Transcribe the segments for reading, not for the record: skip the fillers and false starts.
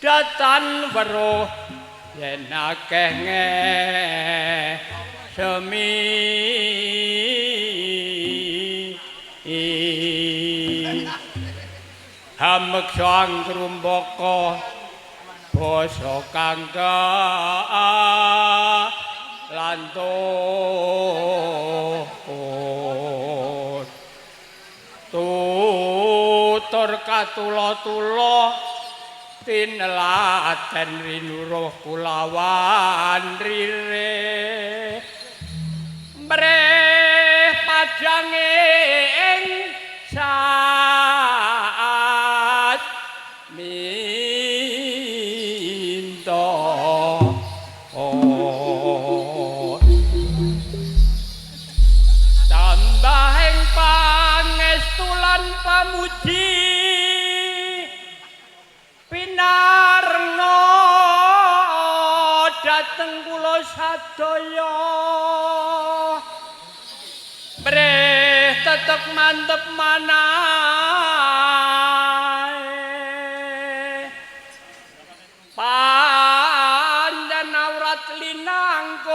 Datan weruh yen akeh semi hameksa angrumbaka basa kangka lantun tutur katula-tula tinelaten rinuruh kulawan rire mreh pajange ing saat minto tambahing pangestu lan pamuji pinarno dateng kula sadaya breh tetep mantep manahe panjen awrat linangkung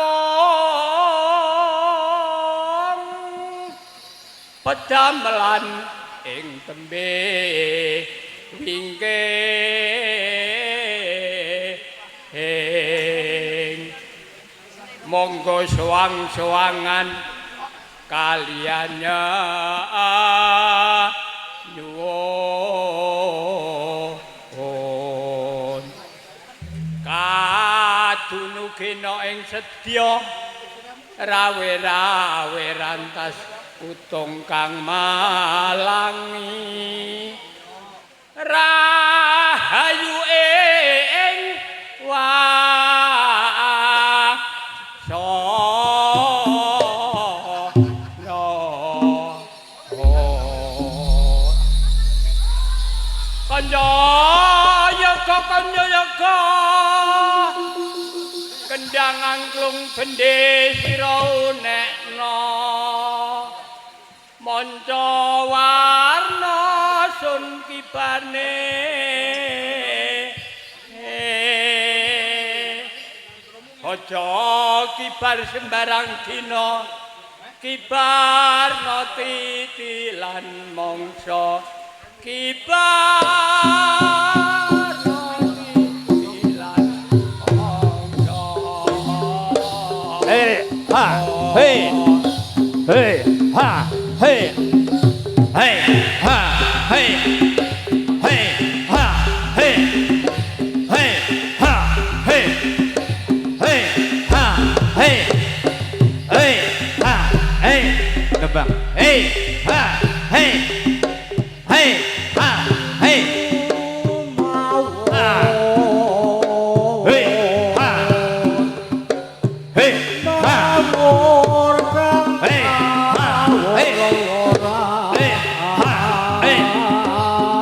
pedamelan ing tembe wingking monggo soang-soangan kaliannya nyuwun kadunugena ing sedya rawe-rawe rantas utung kang malangi rahayu ing Kanjayaka kendang angklung bendhe sira unekna manca warna sun kibane aja kibar sembarang dina kibarna titilan mangsa kibar hey ha hey hey ha hey hey ha hey hey ha hey hey ha hey tembang. Hei, ha, hei, hei, ha, hei, ha, hei, ha, hei, ha, hei, ha, hei, hei, ha, hei,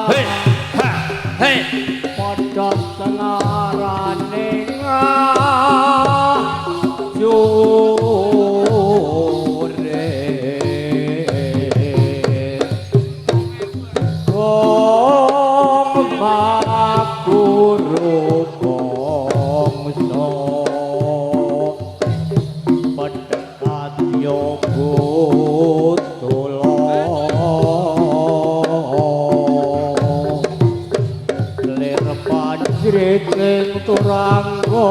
hei, ha, hei. Padha senarane turanggo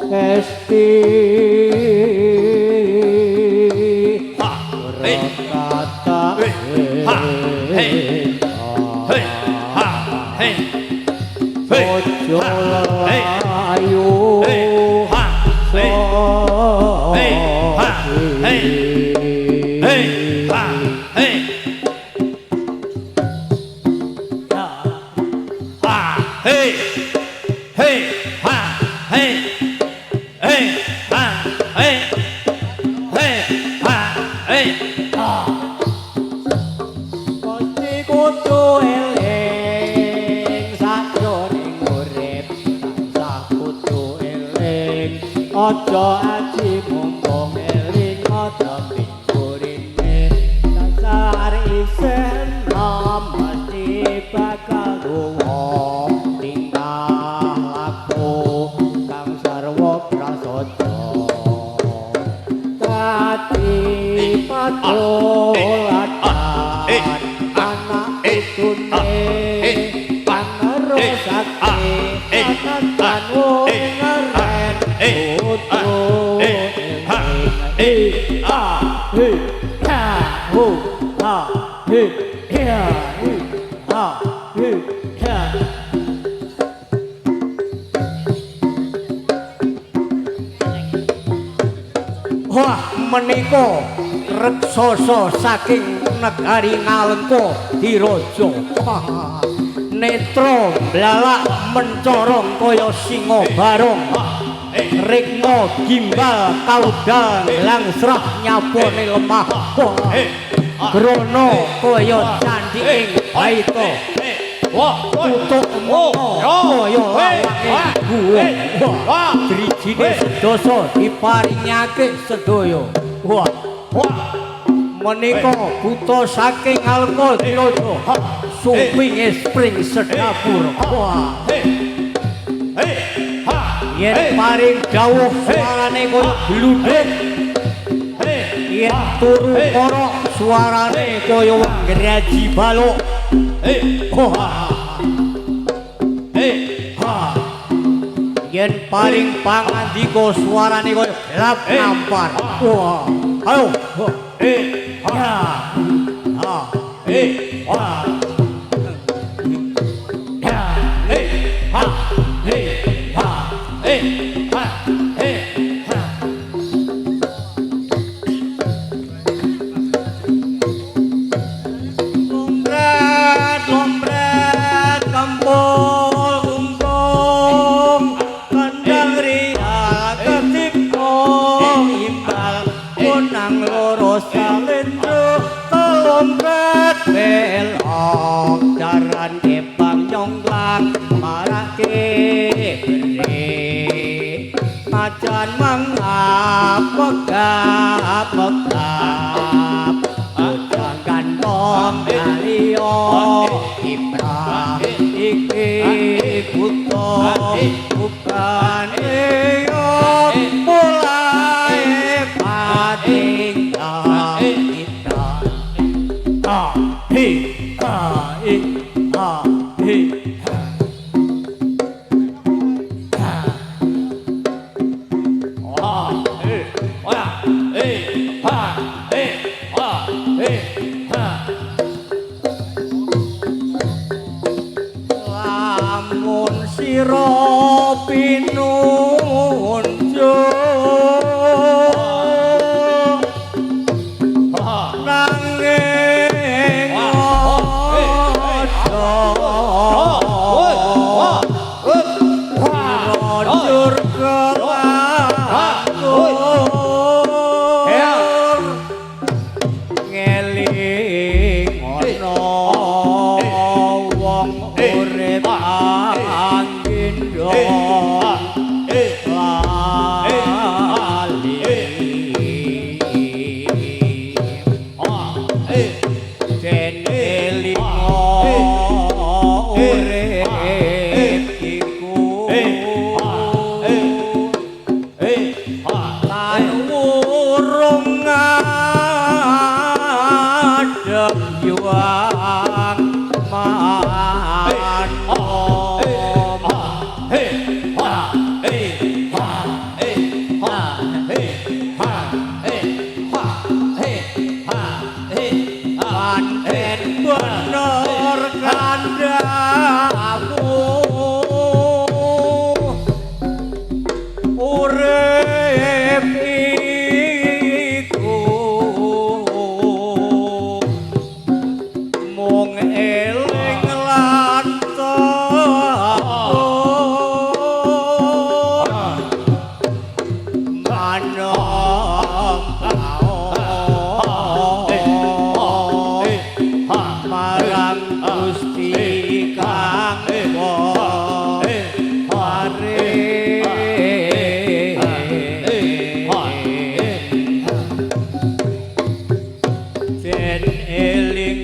esti kata ojo layu ojo aji mumpung eling ojo pingurine dasar isen mesti bakal luwa tinggal aku kang sarwa prasaja dadi patuladan anak itune pangerosake katan wong wah menika reksasa saking negari Ngalengka Diraja netra blalak mencorong kaya singa barong rikma gimbal kaudang langsrah nyapone lemah grana kaya candhi ing baita utuk kaya lawange guwa drijine sedasa diparingake sedaya menika buta saking Ngalengka Diraja sumping spring sedapur yen paring dawuh suarane kaya gluduk yen turu kara suarane kaya ngraji baluk yen paring pangandika suarane kaya gelap nampar ayo macan mengap-ngap ujang gantong kaliyo ibrah iki buta bukan iyo mulai patinggal kita lamun sira pinunjuk urip iku mung eling lan marang Gusti kang den eling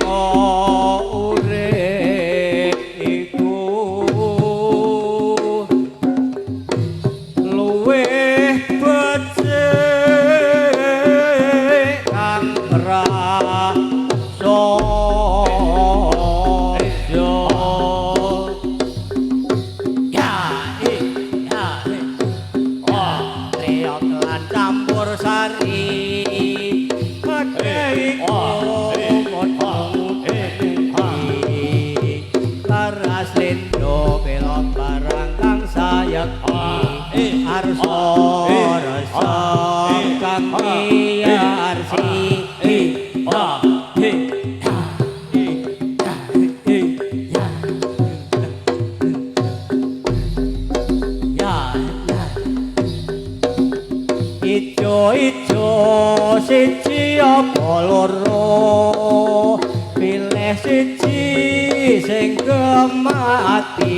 urip iku luwih becik kang raso campur sari pakai laras lendo belok barang kang sayekti arso rasa kang miarsi ijo siji apa loro pilih siji sing kemati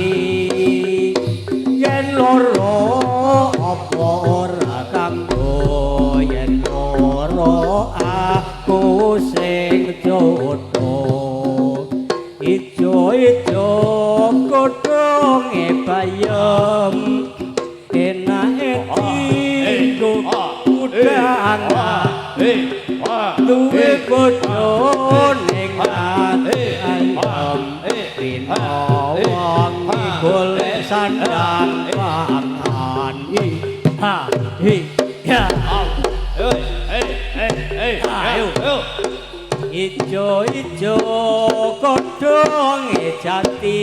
yen loro apa ora kanggo yen loro aku sing jodo ijo godhonge bayem enake udang duwe bojo ning ayam pinawang golek sandang pangan ijo godhong jati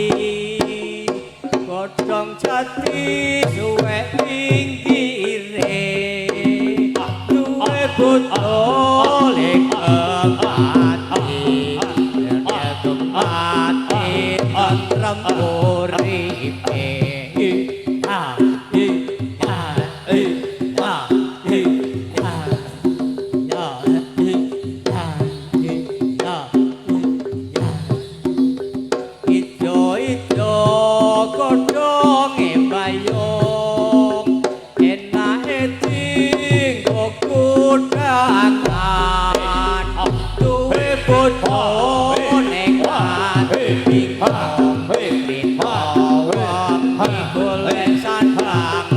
godhong jati suwe pinggire duwe bojo lek mati mati tentrem uripe ijo godhonge bayong enake tinggo kudangan duwe bojo ning ati pinawang golek sandang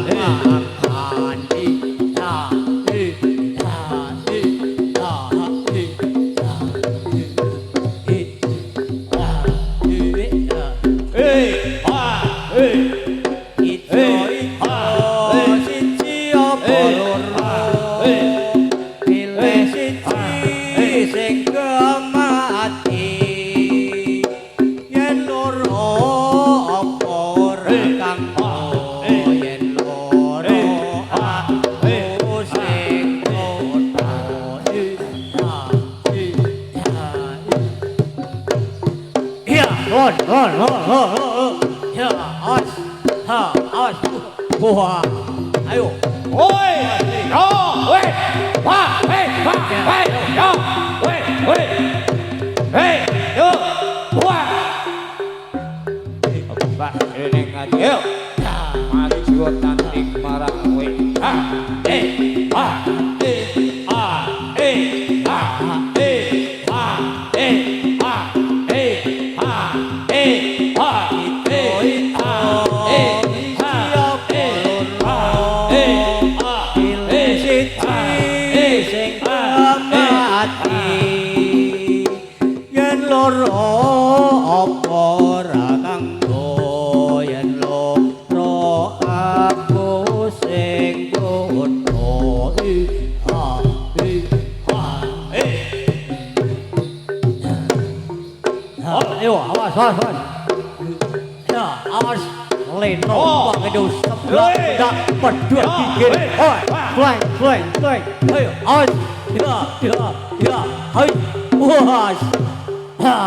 pangan ya awas wah ayo oi yo weh wah hey yo weh hey yo wah Pak ini ngaji yo maju tantik marang kowe yen loro apa ora kanggo yen loro aku sing godho ayo awas ya awas leno pangedo sebelah dak pedua gigit oi flank ayo oi ya hai wah ha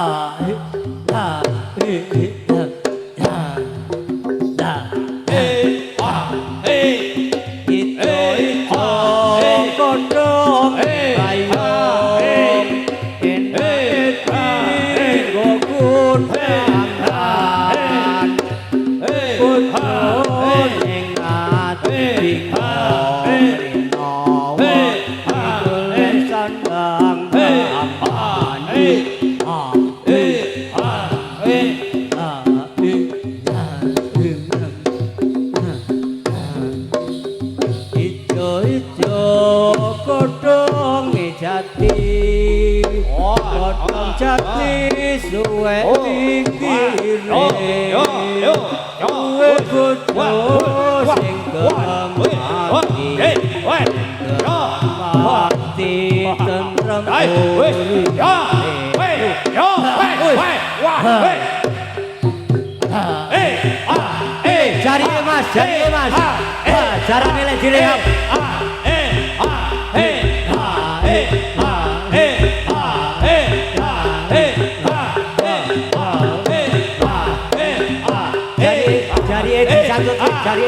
jati suwe pinggire suwe kudu sing mati tentrem cari mas carane lek direhab cari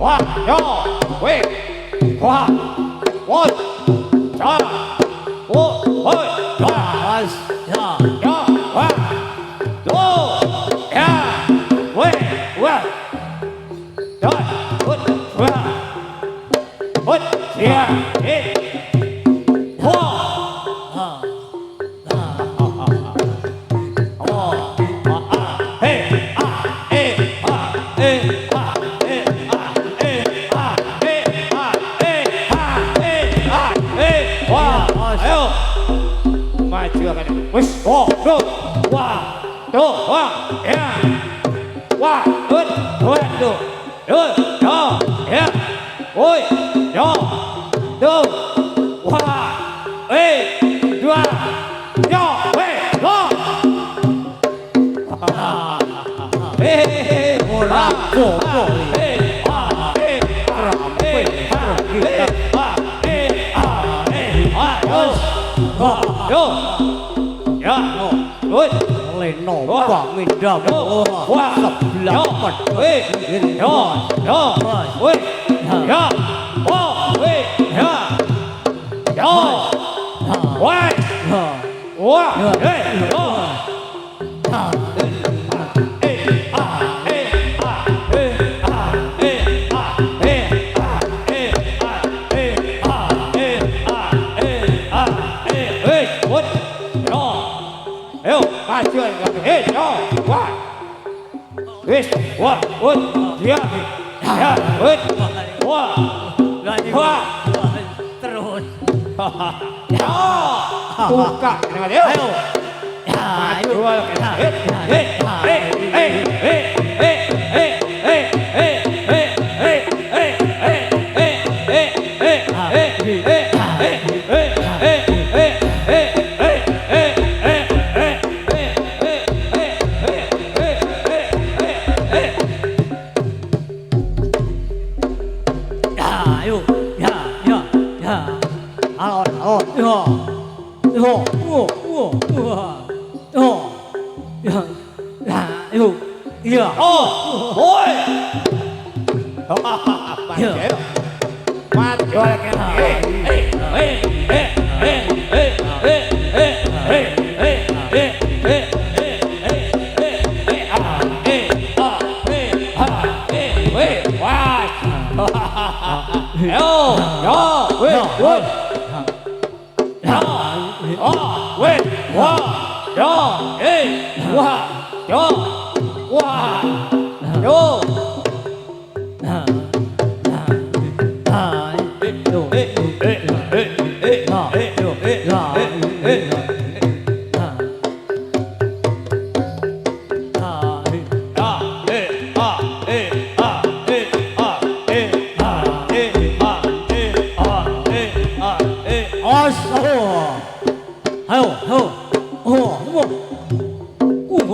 wah yo weh wah woi ja woi gas ya wah do ya weh wah do wah ya wis oh do wah ya wah do ya oi do wah dua yo lo ora yo ya oi leno pamindam sebelah pedhe yo oi ya woi wah wis wah dia ya wis wah terus buka ayo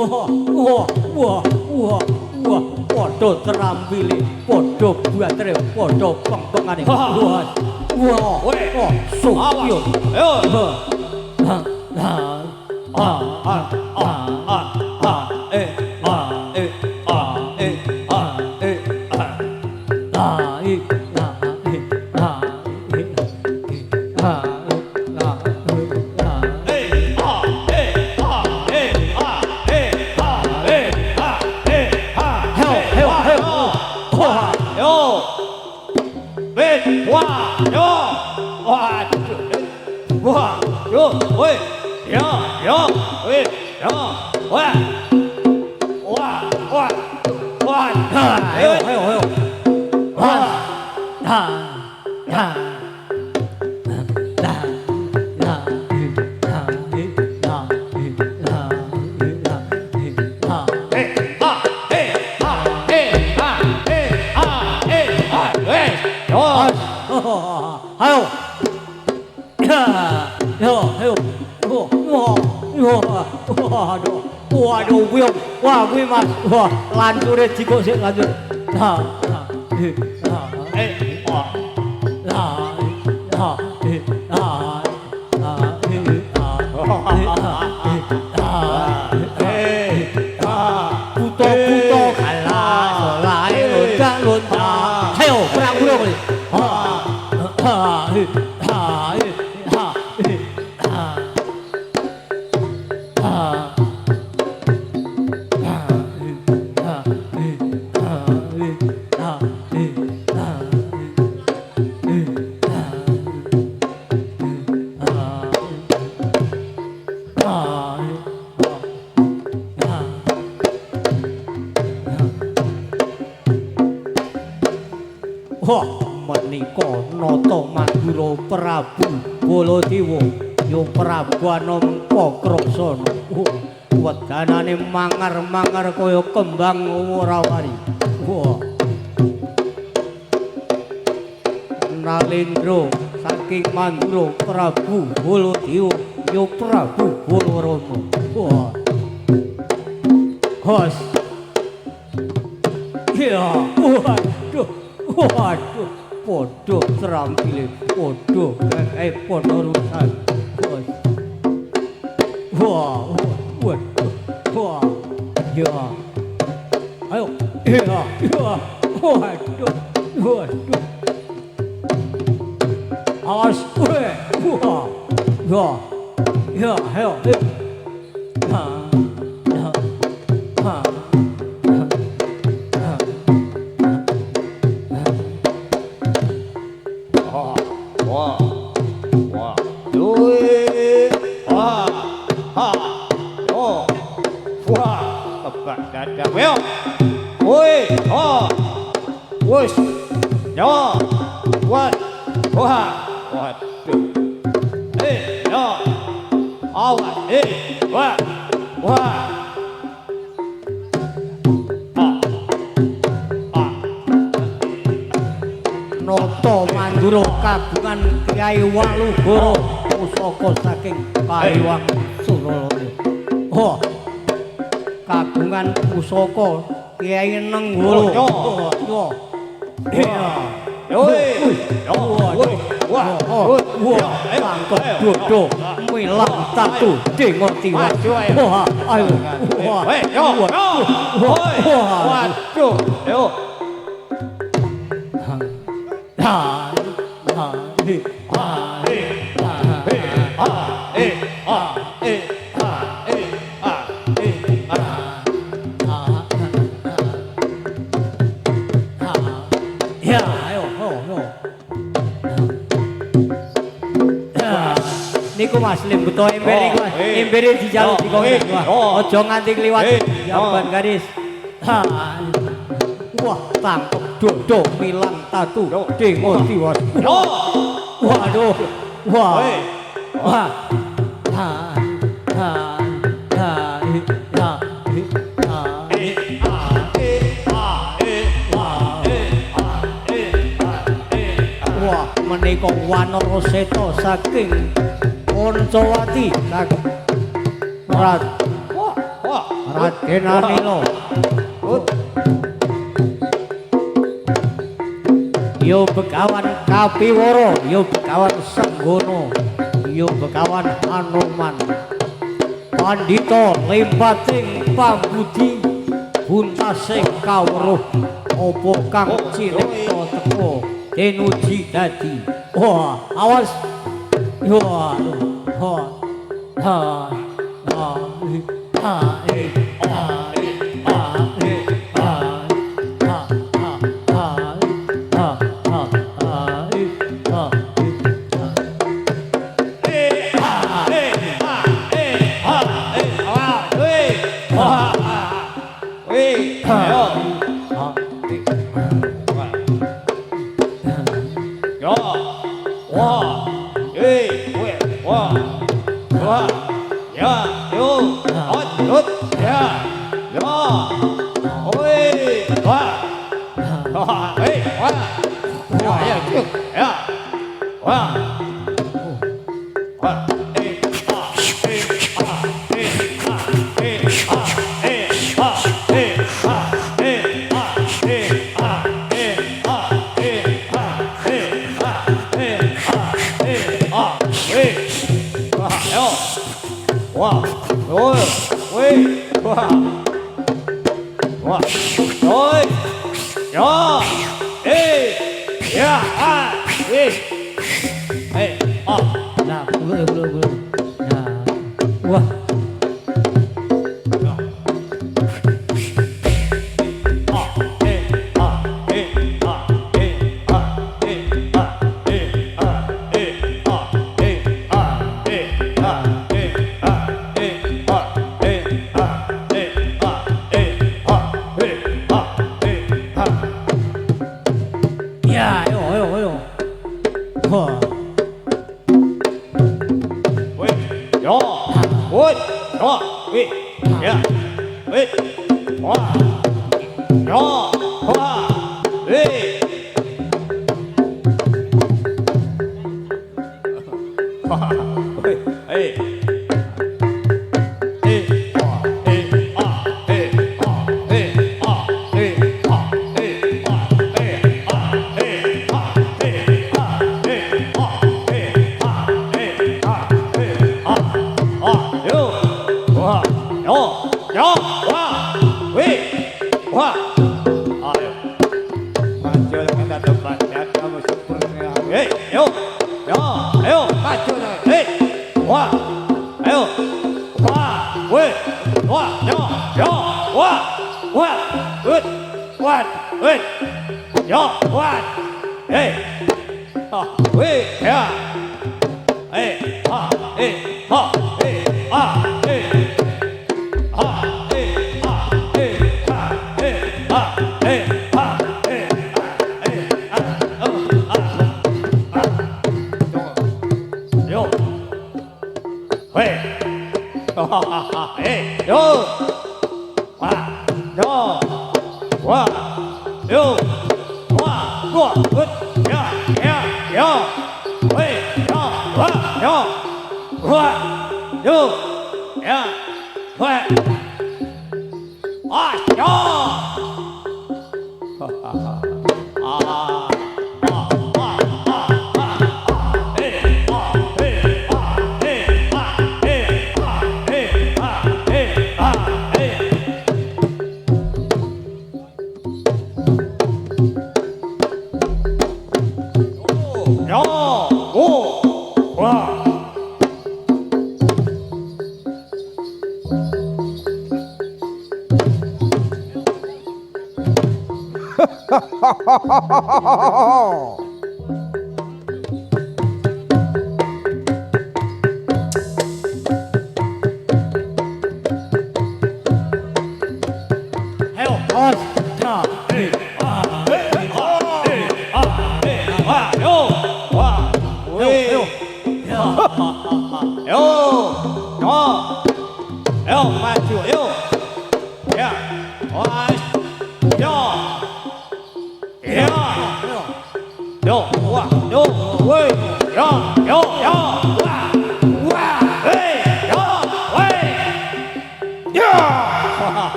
Wah, podo terampili, podo buatre, podo pengpengane. Wah, sukyo. Waduh, gue mas, lancurnya jiko sih lanjut. Buto kalah, solai lonta, ayo perang burung nih. Menika nata Mandura Prabu Baladewa ya Prabu Anampa Kraksana. Wedanane mangar-mangar kaya kembang worawari. Nalendra saking Mandura Prabu Baladewa ya Prabu Balarama. Hos. Ya, waduh, podo terampile, podo podo rusak. Wah, ya. Ayo, ya, waduh. Awas, ya, ayo. Nata Mandura kagungan Kyai Walugara pusaka saking Pariwang Suralaya. Kagungan pusaka Kyai Nenggala. Dodo milang tatu dengoti waduh. Niku Mas Limbuto ember iku Mas. Embere dijaluk dikongkon. Aja nganti kliwat jamban garis. Wah, tangkep dodo milang tatu dengoti waduh. Waduh. Wah. Wah, menika Wanara Seta saking Poncowati saking Rat. Raden Anila. Yo Begawan Kapiwara, yo Begawan Senggono, yo Begawan Anoman. Pandita lempating pambudi buntasing kawruh apa kang cinipta teka tenuji dadi. Wah, awas. Wah,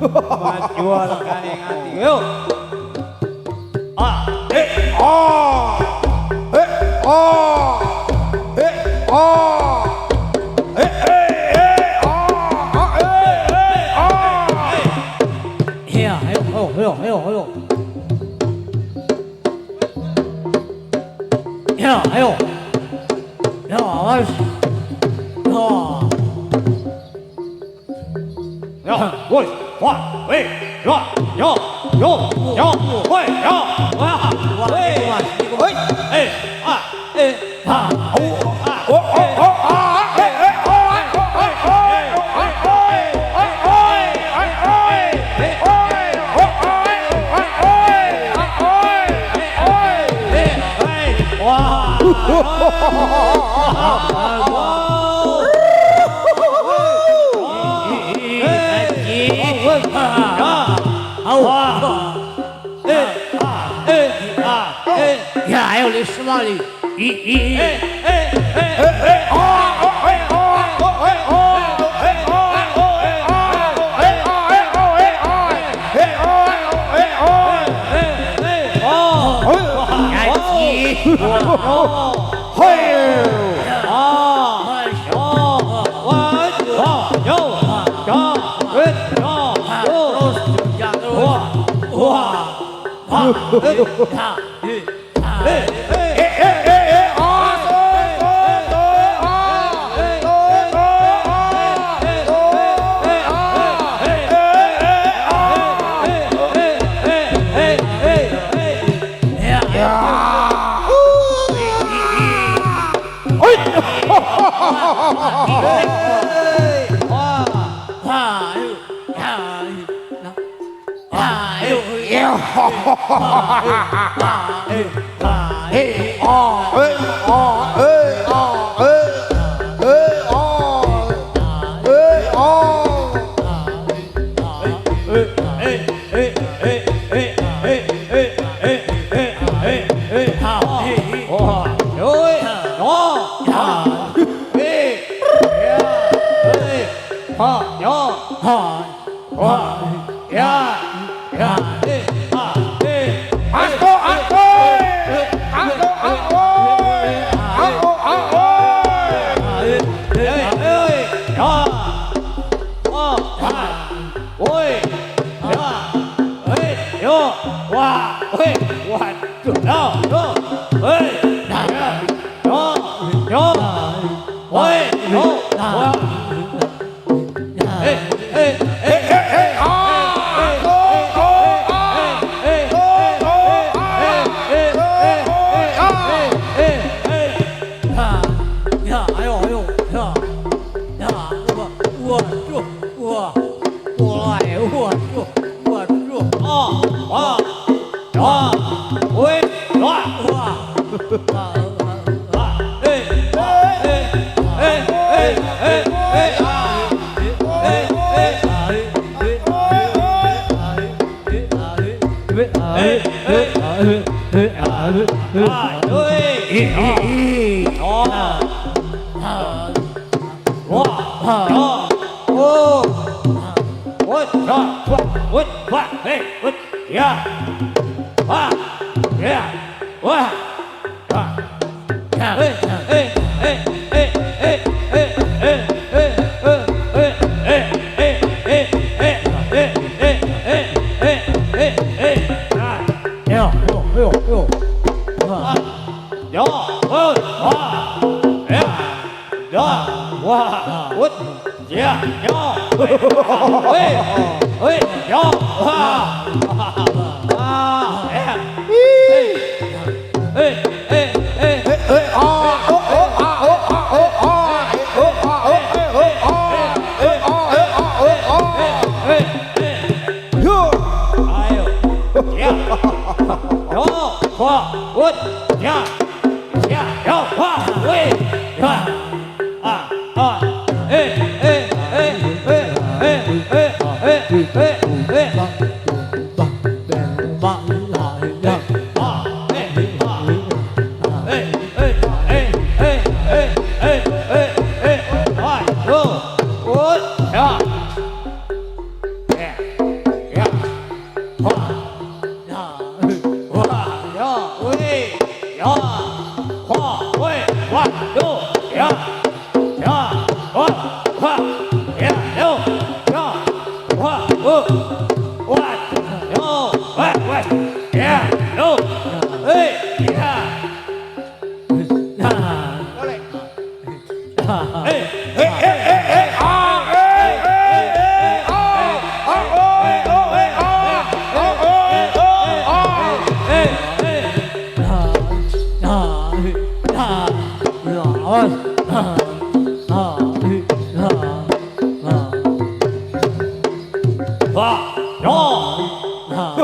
Maju regane ngati. Yo. Ah, eh, Heo, heo, heo, heo. Heo, heo. Heo, awas. Heo. 야, 원, 와, 왜, 야, 왜, 에이, 아, Ya, ayo li semali.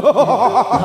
เ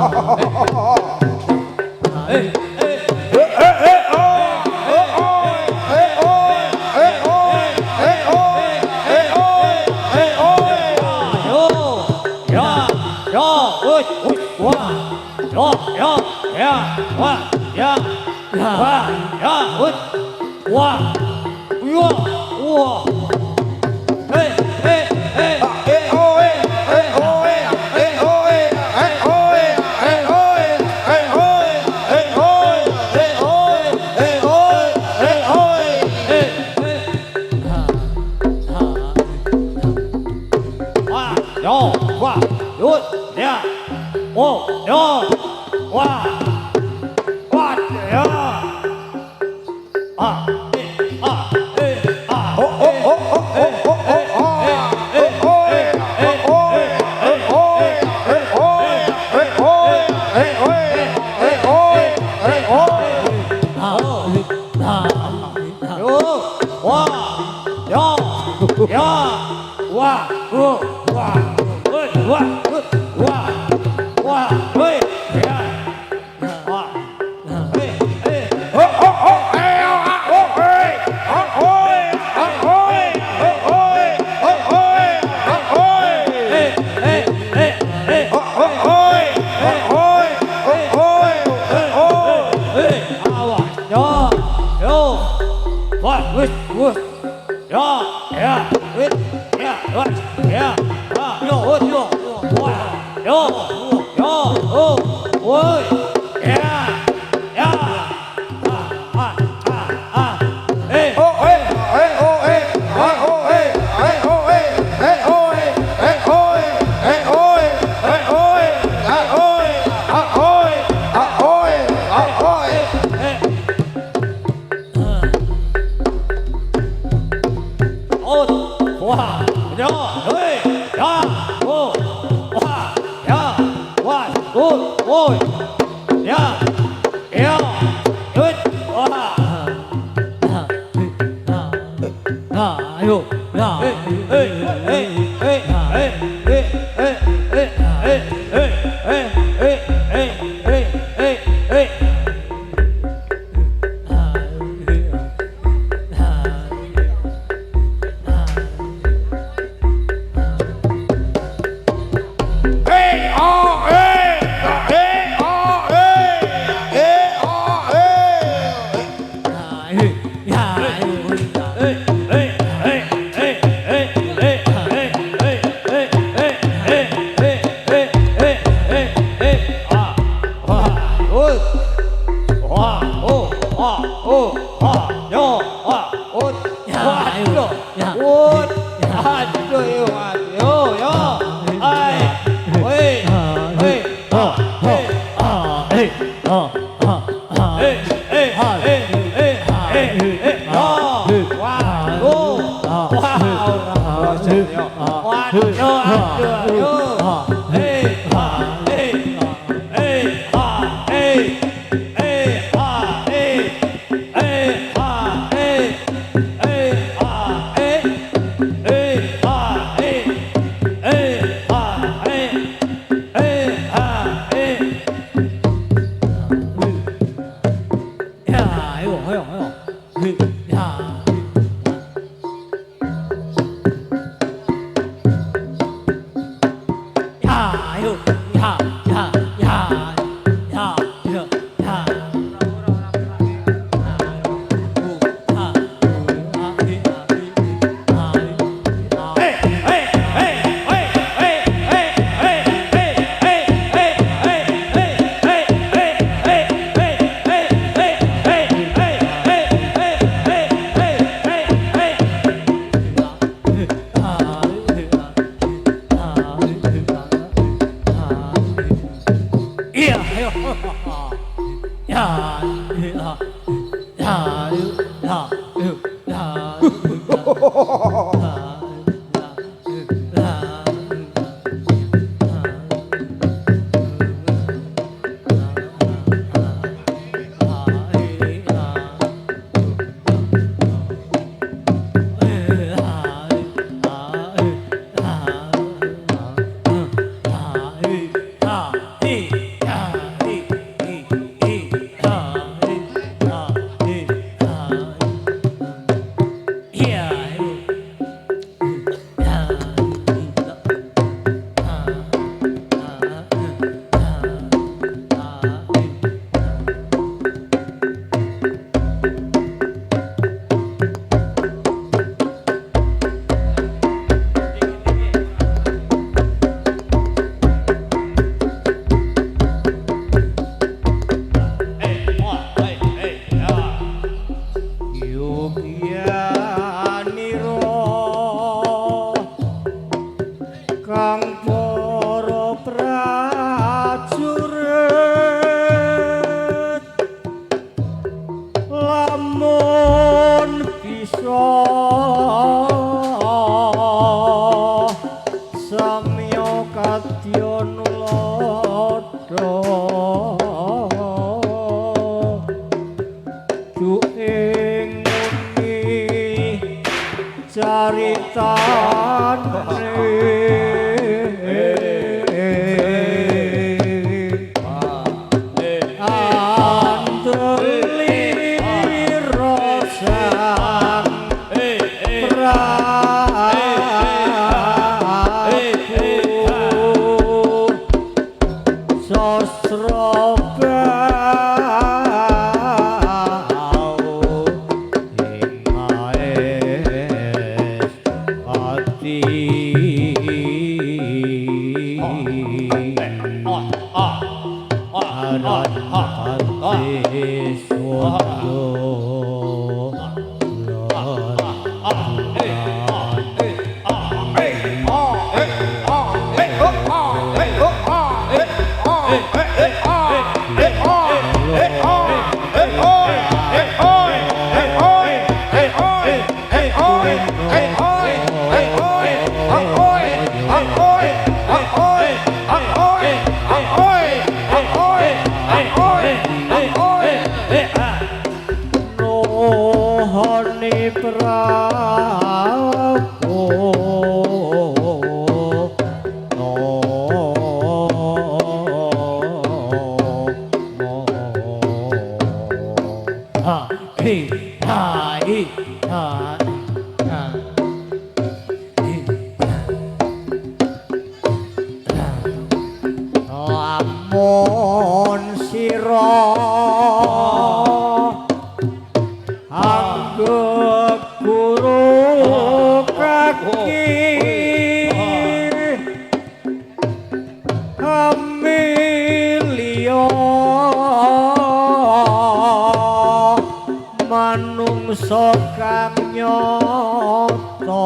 manungsa kang nyata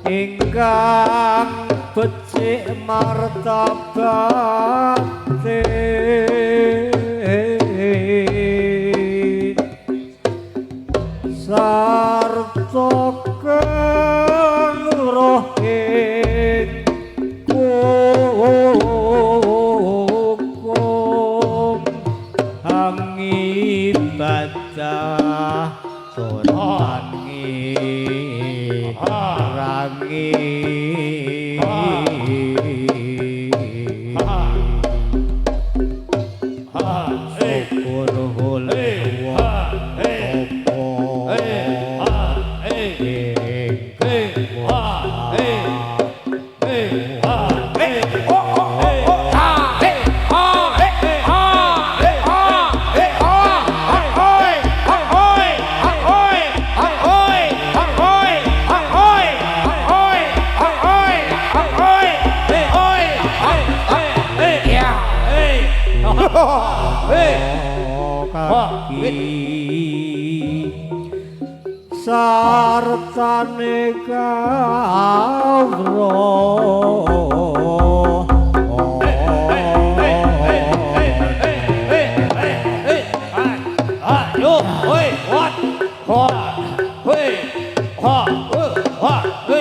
ingkang becik martabate sarta kang rohing ibadah rangi rangi syukur sartane kawruh ayo hoi wat ho hoi ha ha ha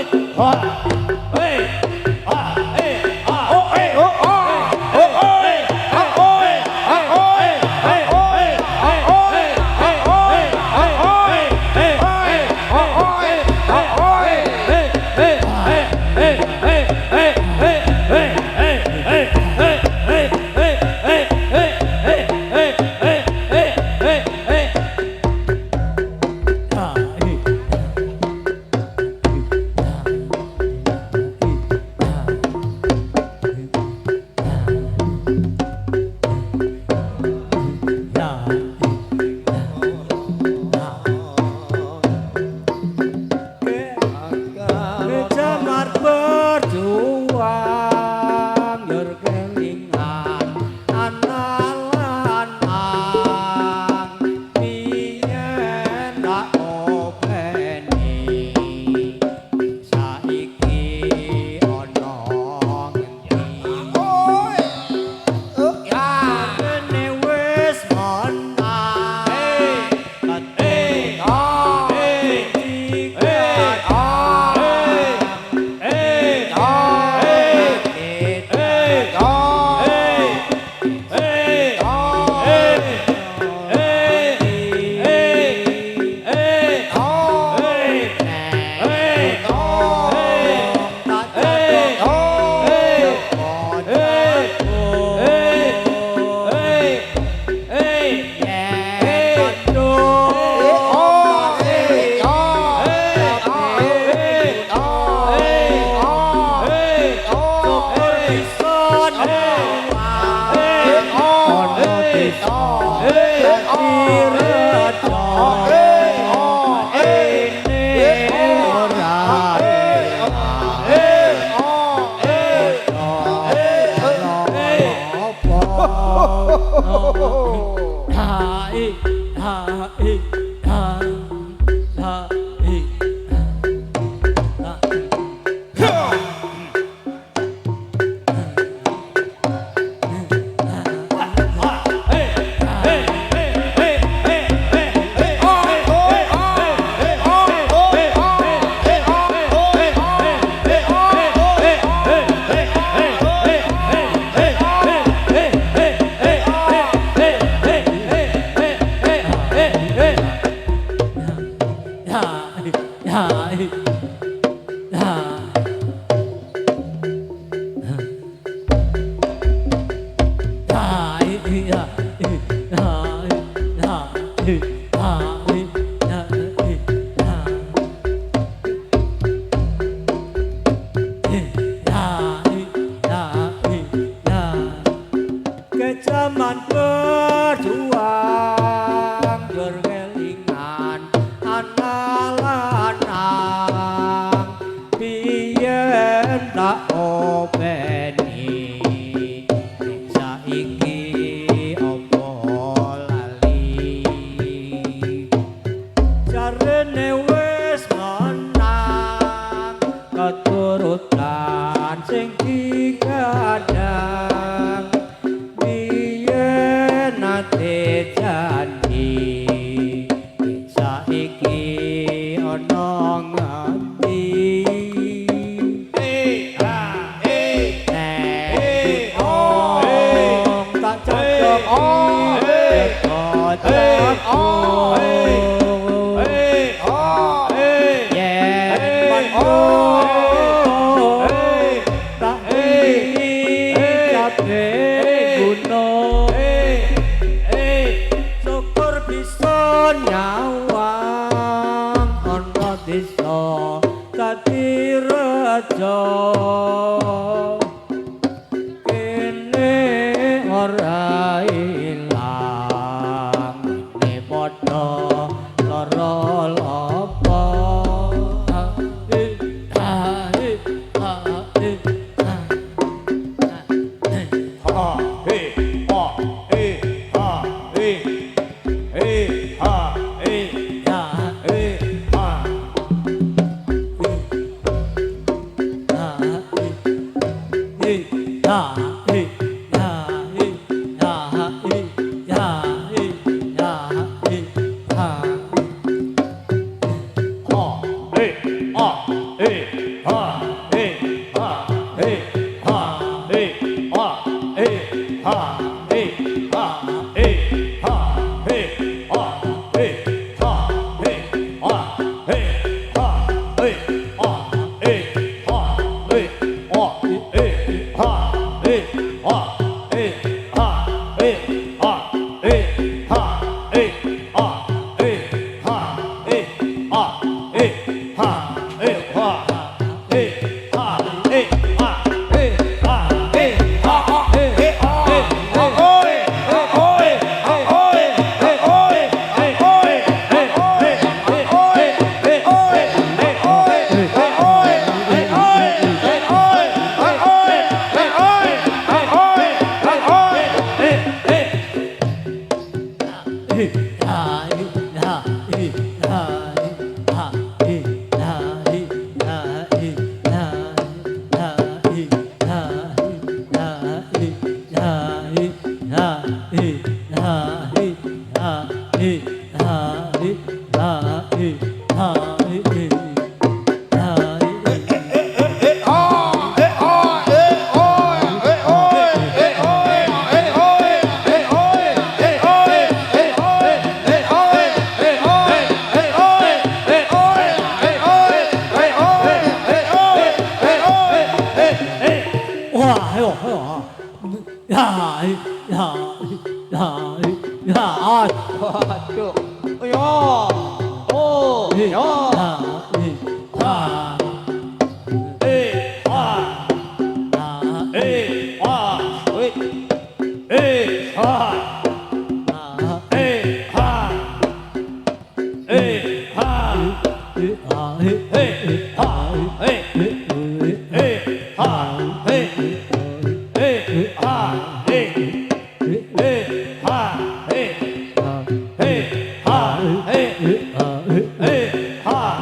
Kecaman berjuang berkelingan analan-anang biyen tak openi saiki opo lali jarene wis menang keturutan sing digadang biyen nate janji saiki ana ngendi tak cocok syukur bisa nyawang ana desa dadi raja kene ora ilang ne padha lara lapa Waduh. Yo. Oh, yo.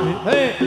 Ê,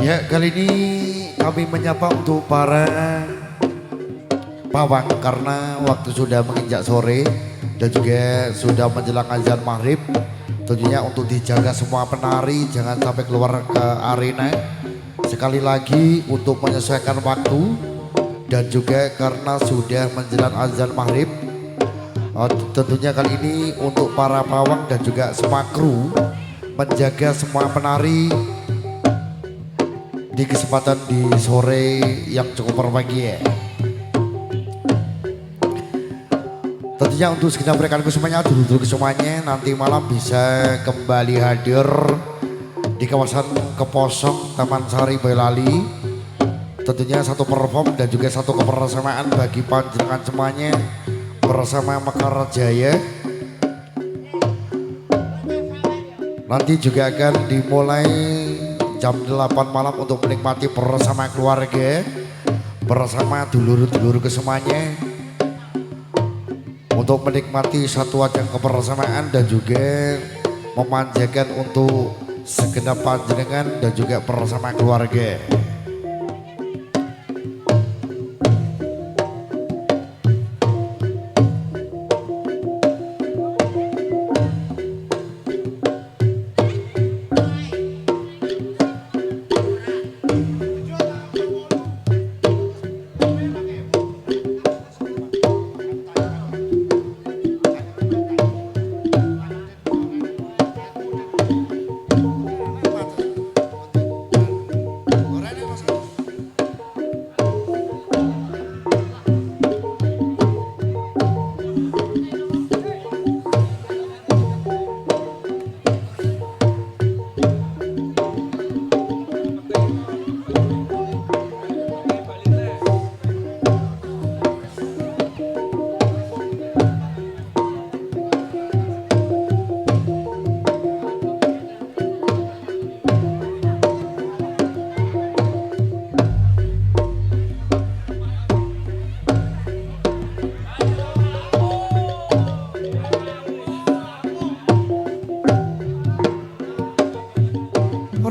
Ya, kali ini kami menyapa untuk para pawang karena waktu sudah menginjak sore dan juga sudah menjelang azan maghrib. Tentunya untuk dijaga semua penari jangan sampai keluar ke arena. Sekali lagi untuk menyesuaikan waktu dan juga karena sudah menjelang azan maghrib. Tentunya kali ini untuk para pawang dan juga semua kru menjaga semua penari di kesempatan di sore yang cukup berbahagia. Tentunya untuk segenap rekanku semuanya, dulu-dulu semuanya nanti malam bisa kembali hadir di kawasan Keposong Taman Sari Boyolali. Tentunya satu perform dan juga satu kebersamaan bagi panjenengan semuanya bersama Mekar Jaya. Nanti juga akan dimulai jam 8 malam untuk menikmati bersama keluarga, bersama dulur-dulur kesemuanya, untuk menikmati satu ajang kebersamaan dan juga memanjakan untuk segenap panjenengan dan juga bersama keluarga.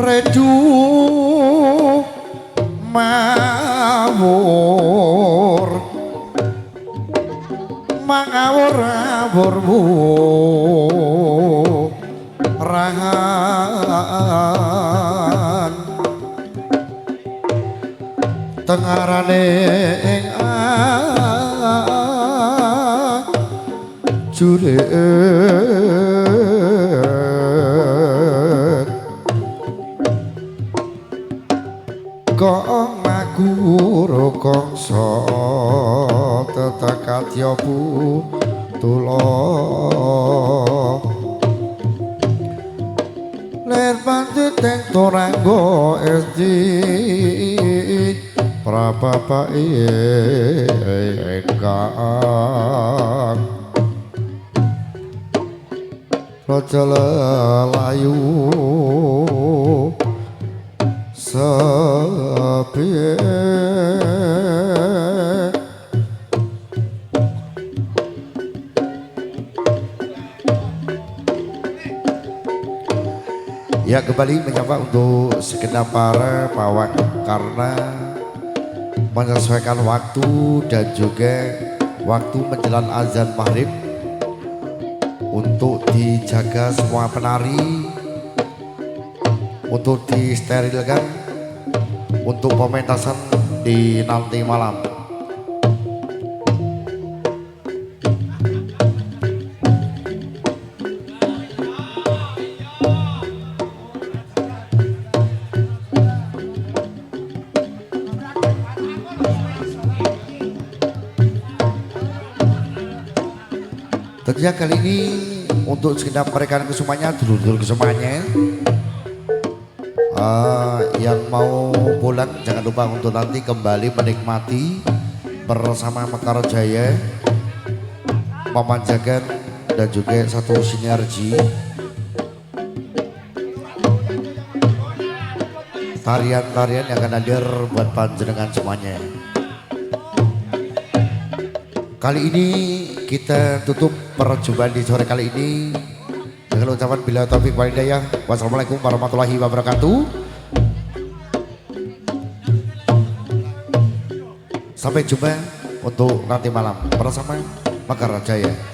Redup mawur mangawur-awurmu raha tengarane ing juret kok ngaku rokongso tetekatya putula ler panjit ing torangga esti prabapai engkang raja lelayu sepiye ya kembali menyapa untuk segenap para pawang karena menyesuaikan waktu dan juga waktu menjelang azan maghrib untuk dijaga semua penari untuk disterilkan untuk pementasan di nanti malam. Tentunya kali ini untuk segenap mereka kesemuanya, dulur-dulur kesemuanya yang mau pulang jangan lupa untuk nanti kembali menikmati bersama Mekar Jaya, memanjakan dan juga satu sinergi tarian-tarian yang akan hadir buat panjenengan semuanya. Kali ini kita tutup perjumpaan di sore kali ini dengan ucapan bila taufik wal hidayah. Wassalamualaikum warahmatullahi wabarakatuh. Sampai jumpa untuk nanti malam bersama Mekar Jaya.